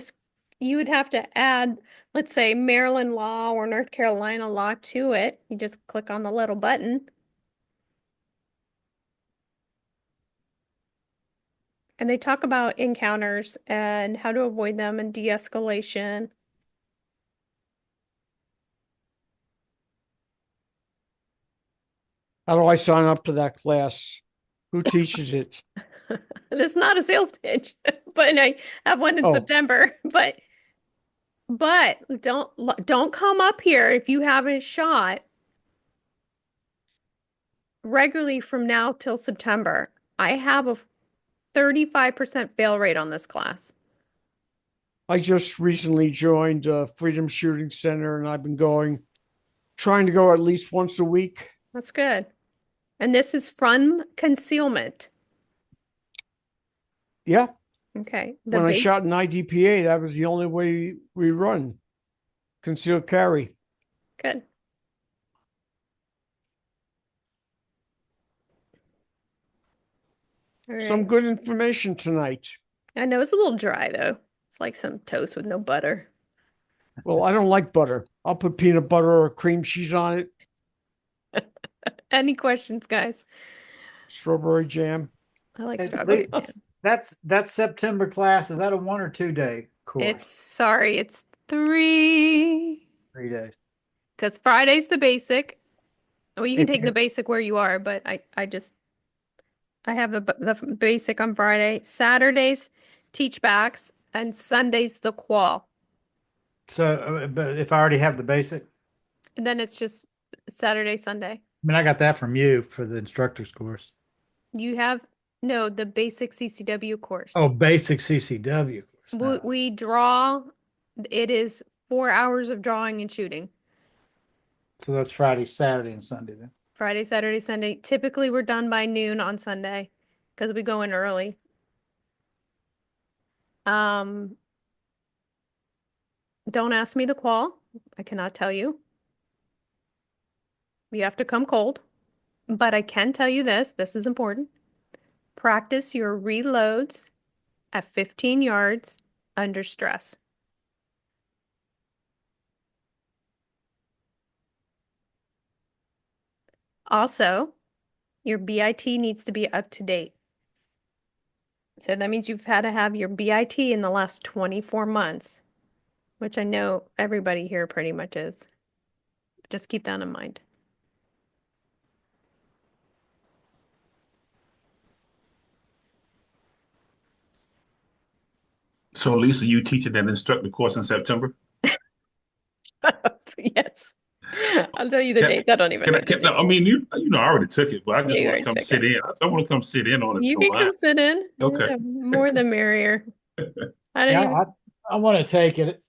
Speaker 1: you would have to add, let's say, Maryland law or North Carolina law to it. You just click on the little button. And they talk about encounters and how to avoid them and de-escalation.
Speaker 8: How do I sign up to that class? Who teaches it?
Speaker 1: This is not a sales pitch, but I have one in September. But don't come up here if you haven't shot regularly from now till September. I have a 35% fail rate on this class.
Speaker 8: I just recently joined Freedom Shooting Center, and I've been trying to go at least once a week.
Speaker 1: That's good. And this is from concealment.
Speaker 8: Yeah.
Speaker 1: Okay.
Speaker 8: When I shot an IDPA, that was the only way we run. Concealed carry.
Speaker 1: Good.
Speaker 8: Some good information tonight.
Speaker 1: I know it's a little dry though. It's like some toast with no butter.
Speaker 8: Well, I don't like butter. I'll put peanut butter or cream cheese on it.
Speaker 1: Any questions, guys?
Speaker 8: Strawberry jam.
Speaker 1: I like strawberry jam.
Speaker 6: That's September class. Is that a 1 or 2 day course?
Speaker 1: It's 3.
Speaker 6: 3 days.
Speaker 1: Because Friday's the basic. Well, you can take the basic where you are, but I just I have the basic on Friday. Saturdays, teach backs, and Sundays, the qual.
Speaker 6: So, but if I already have the basic,
Speaker 1: And then it's just Saturday, Sunday.
Speaker 6: I mean, I got that from you for the instructor's course.
Speaker 1: You have, no, the basic CCW course.
Speaker 6: Oh, basic CCW course. No.
Speaker 1: We draw, it is 4 hours of drawing and shooting.
Speaker 6: So that's Friday, Saturday, and Sunday then.
Speaker 1: Friday, Saturday, Sunday. Typically, we're done by noon on Sunday because we go in early. Don't ask me the qual. I cannot tell you. You have to come cold. But I can tell you this, this is important. Practice your reloads at 15 yards under stress. Also, your BIT needs to be up to date. So that means you've had to have your BIT in the last 24 months, which I know everybody here pretty much is. Just keep that in mind.
Speaker 10: So, Lisa, you teaching that instructor course in September?
Speaker 1: Yes. I'll tell you the
Speaker 10: Can,
Speaker 1: dates. I don't even know the
Speaker 10: no, I
Speaker 1: dates.
Speaker 10: mean, you know, I already took it, but I
Speaker 1: Yeah,
Speaker 10: just
Speaker 1: you
Speaker 10: want to
Speaker 1: already
Speaker 10: come
Speaker 1: took
Speaker 10: sit
Speaker 1: it.
Speaker 10: in. I want to come sit in on it if you
Speaker 1: You
Speaker 10: don't
Speaker 1: can
Speaker 10: mind.
Speaker 1: come sit in.
Speaker 10: Okay.
Speaker 1: Yeah, more the merrier. I didn't
Speaker 6: Yeah,
Speaker 1: even.
Speaker 6: I want to take it.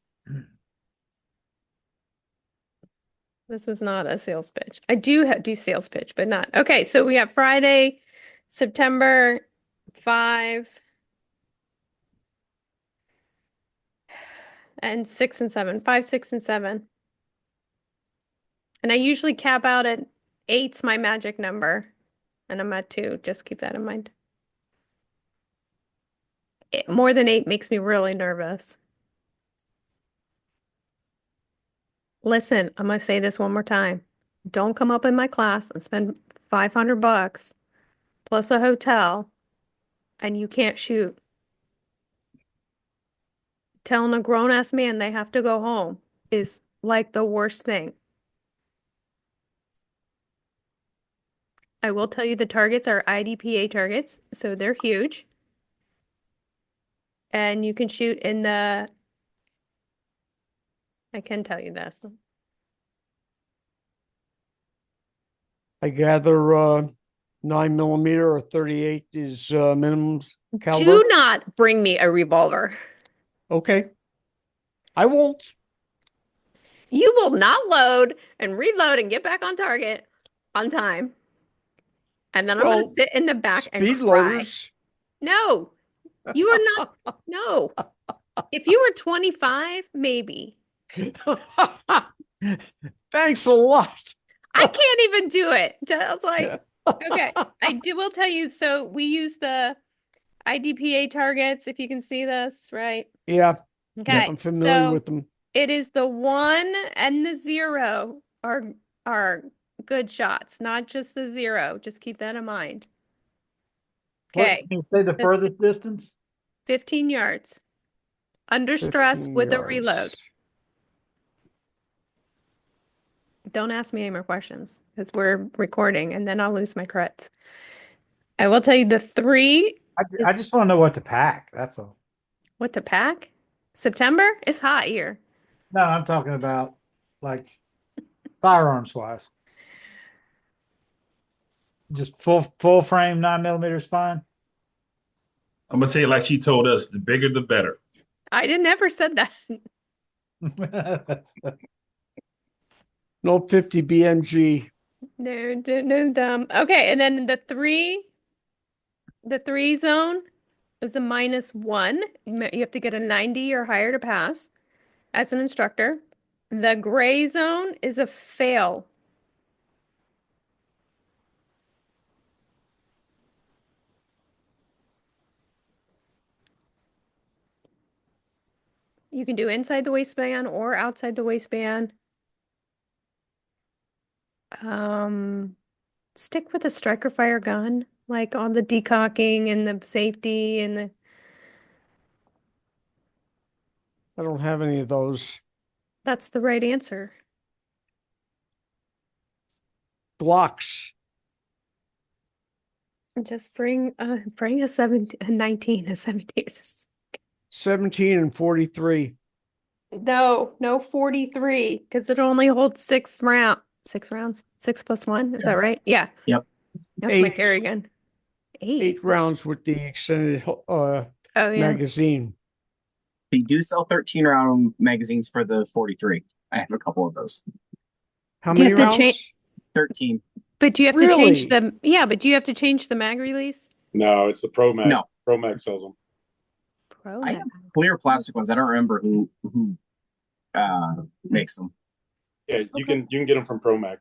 Speaker 1: This was not a sales pitch. I do sales pitch, but not. Okay, so we have Friday, September 5 and 6 and 7. 5, 6, and 7. And I usually cap out at 8's my magic number. And I'm at 2. Just keep that in mind. More than 8 makes me really nervous. Listen, I'm gonna say this one more time. Don't come up in my class and spend $500 plus a hotel and you can't shoot. Telling a grown-ass man they have to go home is like the worst thing. I will tell you the targets are IDPA targets, so they're huge. And you can shoot in the, I can tell you this.
Speaker 8: I gather 9mm or 38 is minimum caliber.
Speaker 1: Do not bring me a revolver.
Speaker 8: Okay. I won't.
Speaker 1: You will not load and reload and get back on target on time. And then I'm going to sit in the back and
Speaker 8: speed
Speaker 1: cry.
Speaker 8: loaders.
Speaker 1: No, you are not. No. If you were 25, maybe.
Speaker 8: Thanks a lot.
Speaker 1: I can't even do it. I was like, okay, will tell you. So we use the IDPA targets, if you can see this, right?
Speaker 8: Yeah.
Speaker 1: Okay.
Speaker 8: I'm familiar with them.
Speaker 1: It is the 1 and the 0 are good shots, not just the 0. Just keep that in mind. Okay.
Speaker 6: Can you say the furthest distance?
Speaker 1: 15 yards. Under stress with a reload. Don't ask me any more questions because we're recording and then I'll lose my creds. I will tell you the 3.
Speaker 6: I just want to know what to pack. That's all.
Speaker 1: What to pack? September? It's hot here.
Speaker 6: No, I'm talking about like firearms wise. Just full frame 9mm spine.
Speaker 10: I'm gonna tell you like she told us, the bigger the better.
Speaker 1: I didn't ever said that.
Speaker 8: No 50 BMG.
Speaker 1: No dumb. Okay, and then the 3 zone is a -1. You have to get a 90 or higher to pass as an instructor. The gray zone is a fail. You can do inside the waistband or outside the waistband. Stick with a striker fire gun, like on the decocking and the safety and the.
Speaker 8: I don't have any of those.
Speaker 1: That's the right answer.
Speaker 8: Glocks.
Speaker 1: Just bring a 17, a 19, a 17.
Speaker 8: 17 and 43.
Speaker 1: No 43, because it only holds 6 rounds. 6 plus 1, is that right? Yeah,
Speaker 2: Yep.
Speaker 1: that's my
Speaker 8: Eight.
Speaker 1: carry gun. 8.
Speaker 8: 8 rounds with the extended
Speaker 1: Oh yeah.
Speaker 8: magazine.
Speaker 2: They do sell 13-round magazines for the 43. I have a couple of those.
Speaker 8: How
Speaker 1: Do you
Speaker 8: many
Speaker 1: have to
Speaker 8: rounds?
Speaker 1: change?
Speaker 2: 13.
Speaker 1: But do you have to change
Speaker 8: Really?
Speaker 1: but do you have to change the mag release?
Speaker 4: No, it's the Pro Mag.
Speaker 2: No.
Speaker 4: Pro Mag sells them.
Speaker 1: Pro
Speaker 2: I
Speaker 1: mag.
Speaker 2: have clear plastic ones. I don't remember who makes them.
Speaker 4: Yeah, you
Speaker 1: Okay.
Speaker 4: can get them from Pro Mag.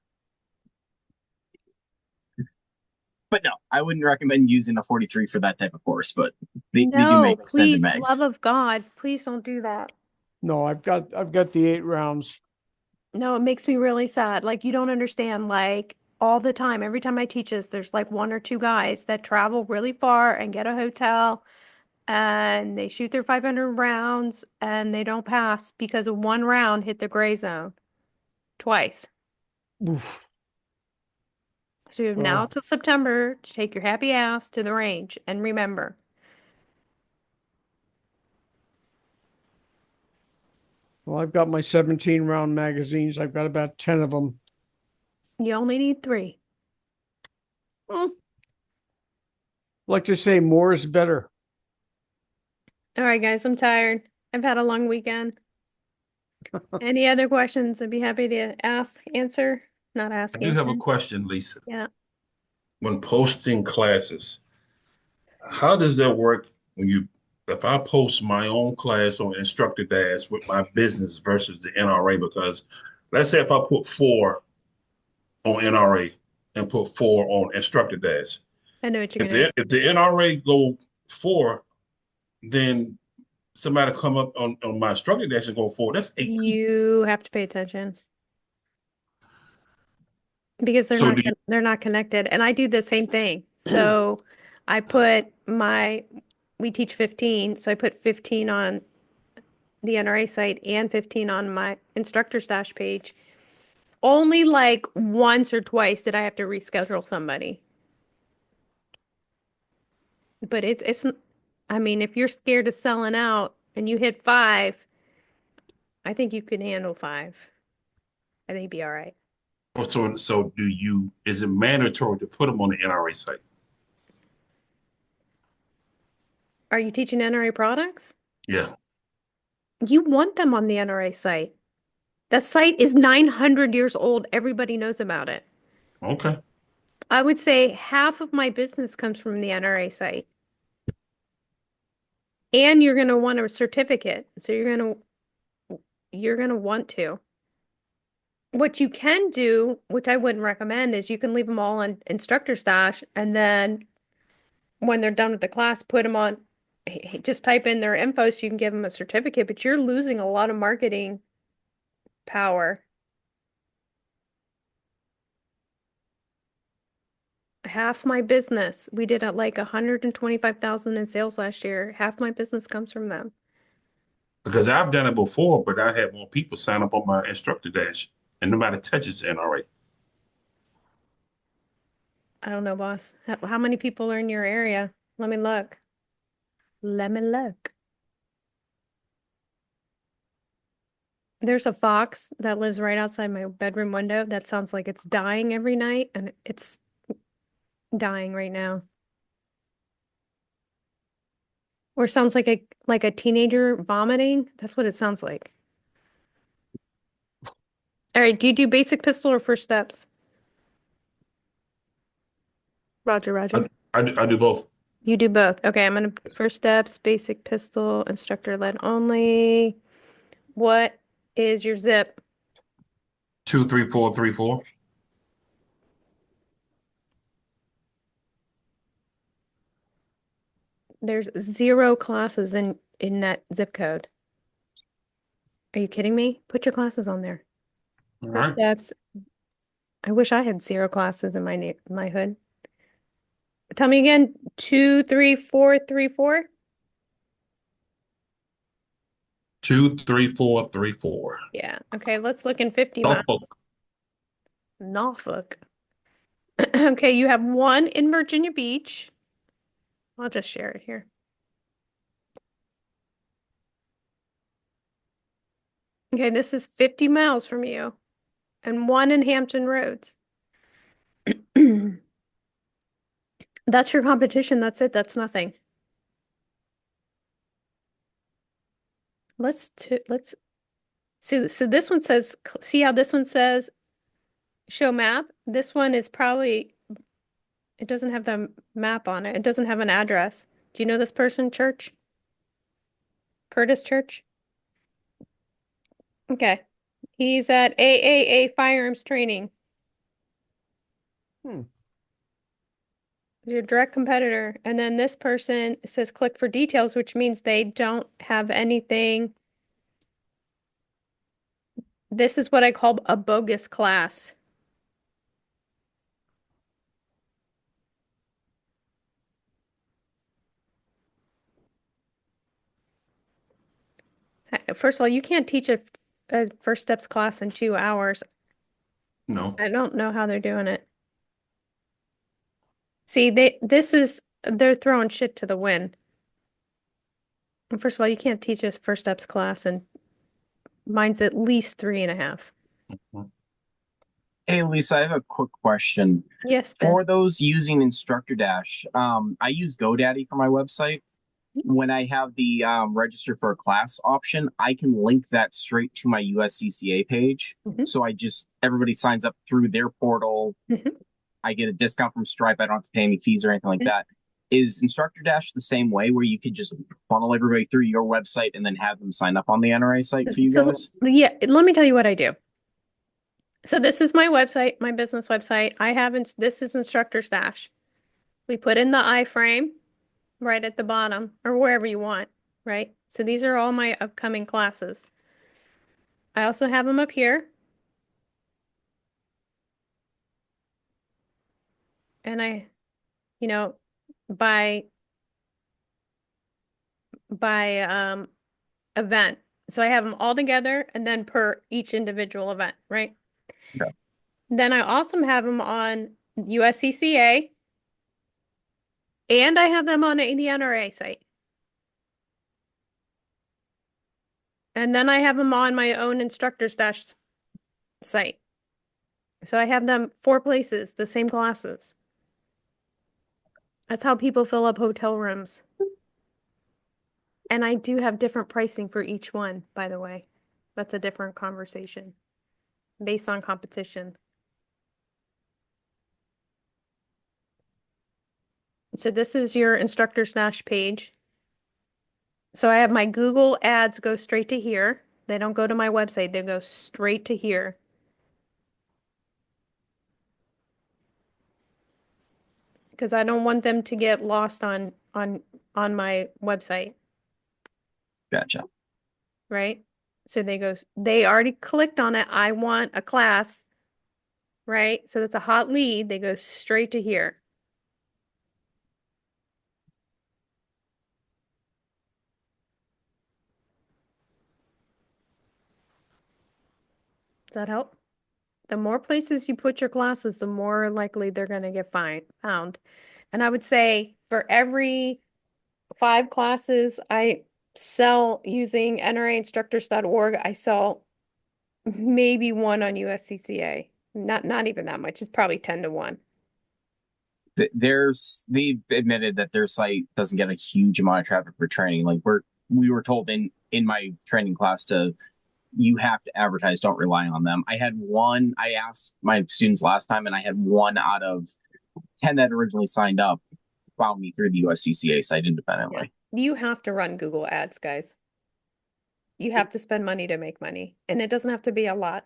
Speaker 2: But no, I wouldn't recommend using a 43 for that type of course, but they do
Speaker 1: No,
Speaker 2: make extended
Speaker 1: please,
Speaker 2: mags.
Speaker 1: love of God, please don't do that.
Speaker 8: No, I've got the 8 rounds.
Speaker 1: No, it makes me really sad. Like, you don't understand. Like, all the time, every time I teach this, there's like 1 or 2 guys that travel really far and get a hotel and they shoot their 500 rounds and they don't pass because of 1 round hit the gray zone twice.
Speaker 8: Oof.
Speaker 1: So you have now
Speaker 8: Well,
Speaker 1: till September to take your happy ass to the range. And remember,
Speaker 8: I've got my 17-round magazines. I've got about 10 of them.
Speaker 1: you only need 3.
Speaker 8: Like to say, more is better.
Speaker 1: All right, guys, I'm tired. I've had a long weekend. Any other questions? I'd be happy to answer, not ask,
Speaker 10: I do have a
Speaker 1: answer.
Speaker 10: question, Lisa.
Speaker 1: Yeah.
Speaker 10: When posting classes, how does that work if I post my own class on Instructor Dash with my business versus the NRA? Because let's say if I put 4 on NRA and put 4 on Instructor Dash,
Speaker 1: I know what you're gonna
Speaker 10: if the NRA go 4, then somebody come up on my Instructor Dash and go 4. That's 8 people.
Speaker 1: You have to pay attention because
Speaker 10: So do
Speaker 1: they're not connected. And I do the same thing. So we teach 15, so I put 15 on the NRA site and 15 on my instructor stash page. Only like once or twice did I have to reschedule somebody. But I mean, if you're scared of selling out and you hit 5, I think you can handle 5. I think you'd be all right.
Speaker 10: so is it mandatory to put them on the NRA site?
Speaker 1: Are you teaching NRA products?
Speaker 10: Yeah.
Speaker 1: You want them on the NRA site. The site is 900 years old. Everybody knows about it.
Speaker 10: Okay.
Speaker 1: I would say half of my business comes from the NRA site. And you're going to want a certificate. So you're going to want to. What you can do, which I wouldn't recommend, is you can leave them all on instructor stash and then when they're done with the class, put them on, just type in their info so you can give them a certificate, but you're losing a lot of marketing power. Half my business, we did at like 125,000 in sales last year. Half my business comes from them.
Speaker 10: Because I've done it before, but I had more people sign up on my Instructor Dash, and nobody touches NRA.
Speaker 1: I don't know, boss. How many people are in your area? Let me look. Let me look. There's a fox that lives right outside my bedroom window that sounds like it's dying every night, and it's dying right now. Or sounds like a teenager vomiting. That's what it sounds like. All right, do you do basic pistol or first steps? Roger, Roger.
Speaker 10: I do both.
Speaker 1: You do both. Okay, I'm gonna first steps, basic pistol, instructor led only. What is your zip?
Speaker 10: 23434.
Speaker 1: There's 0 classes in that zip code. Are you kidding me? Put your classes on there.
Speaker 10: All
Speaker 1: First
Speaker 10: right.
Speaker 1: steps. I wish I had 0 classes in my hood. Tell me again. 23434.
Speaker 10: 23434.
Speaker 1: Yeah. Okay, let's look in 50 miles.
Speaker 10: Norfolk.
Speaker 1: Norfolk. Okay, you have one in Virginia Beach. I'll just share it here. Okay, this is 50 miles from you, and one in Hampton Roads. That's your competition. That's it. That's nothing. Let's so this one says, see how this one says show map? This one is probably, it doesn't have the map on it. It doesn't have an address. Do you know this person, Church? Curtis Church? Okay. He's at AAA Firearms Training.
Speaker 8: Hmm.
Speaker 1: Your direct competitor. And then this person says click for details, which means they don't have anything. This is what I call a bogus class. First of all, you can't teach a first steps class in 2 hours.
Speaker 10: No.
Speaker 1: I don't know how they're doing it. See, they're throwing shit to the wind. First of all, you can't teach a first steps class, and mine's at least 3.5.
Speaker 2: Hey, Lisa, I have a quick question.
Speaker 1: Yes,
Speaker 2: For
Speaker 1: Ben.
Speaker 2: those using Instructor Dash, I use GoDaddy for my website. When I have the register for a class option, I can link that straight to my USCCA page. So everybody signs up through their portal. I get a discount from Stripe. I don't have to pay any fees or anything like that. Is Instructor Dash the same way where you could just funnel everybody through your website and then have them sign up on the NRA site for you guys?
Speaker 1: Yeah, let me tell you what I do. So this is my website, my business website. This is Instructor Stash. We put in the iframe right at the bottom or wherever you want, right? So these are all my upcoming classes. I also have them up here. And you know, by event. So I have them all together and then per each individual event, right?
Speaker 2: Yeah.
Speaker 1: Then I also have them on USCCA and I have them on the NRA site. And then I have them on my own Instructor Stash site. So I have them 4 places, the same classes. That's how people fill up hotel rooms. And I do have different pricing for each one, by the way. That's a different conversation based on competition. So this is your Instructor Stash page. So I have my Google ads go straight to here. They don't go to my website, they go straight to here. Because I don't want them to get lost on my website,
Speaker 2: Gotcha.
Speaker 1: right? So they already clicked on it. I want a class, right? So that's a hot lead. They go straight to here. Does that help? The more places you put your classes, the more likely they're going to get found. And I would say for every 5 classes I sell using nrainstructors.org, I sell maybe one on USCCA. Not even that much. It's probably 10 to 1.
Speaker 2: They've admitted that their site doesn't get a huge amount of traffic for training. Like we were told in my training class you have to advertise, don't rely on them. I asked my students last time and I had 1 out of 10 that originally signed up found me through the USCCA site independently.
Speaker 1: Yeah. You have to run Google ads, guys. You have to spend money to make money, and it doesn't have to be a lot.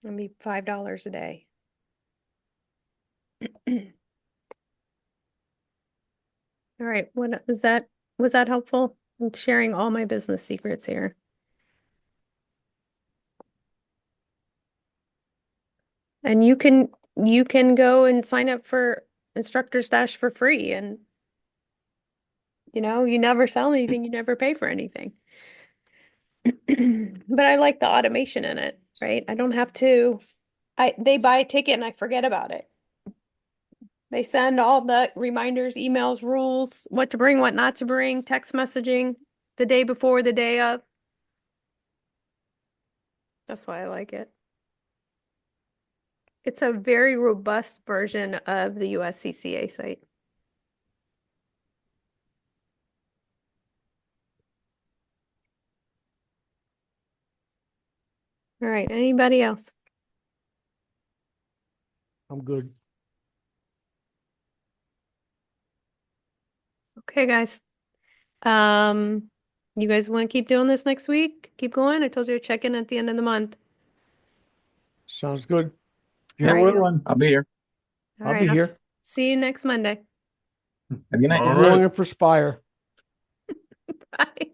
Speaker 1: It'll be $5 a day. All right, was that helpful? I'm sharing all my business secrets here. And you can go and sign up for Instructor Stash for free, and you never sell anything, you never pay for anything. But I like the automation in it. right? I don't have to, they buy a ticket and I forget about it. They send all the reminders, emails, rules, what to bring, what not to bring, text messaging the day before, the day of. That's why I like it. It's a very robust version of the USCCA site. All right, anybody else?
Speaker 8: I'm good.
Speaker 1: Okay, guys. You guys want to keep doing this next week? Keep going? I told you to check in at the end of the month.
Speaker 8: Sounds good.
Speaker 6: You're
Speaker 1: All right.
Speaker 6: willing.
Speaker 2: I'll be here.
Speaker 1: All
Speaker 8: I'll
Speaker 1: right,
Speaker 8: be here.
Speaker 1: see you next Monday.
Speaker 2: Have a good night.
Speaker 10: All
Speaker 8: Live
Speaker 10: right.
Speaker 8: long and perspire.
Speaker 1: Bye.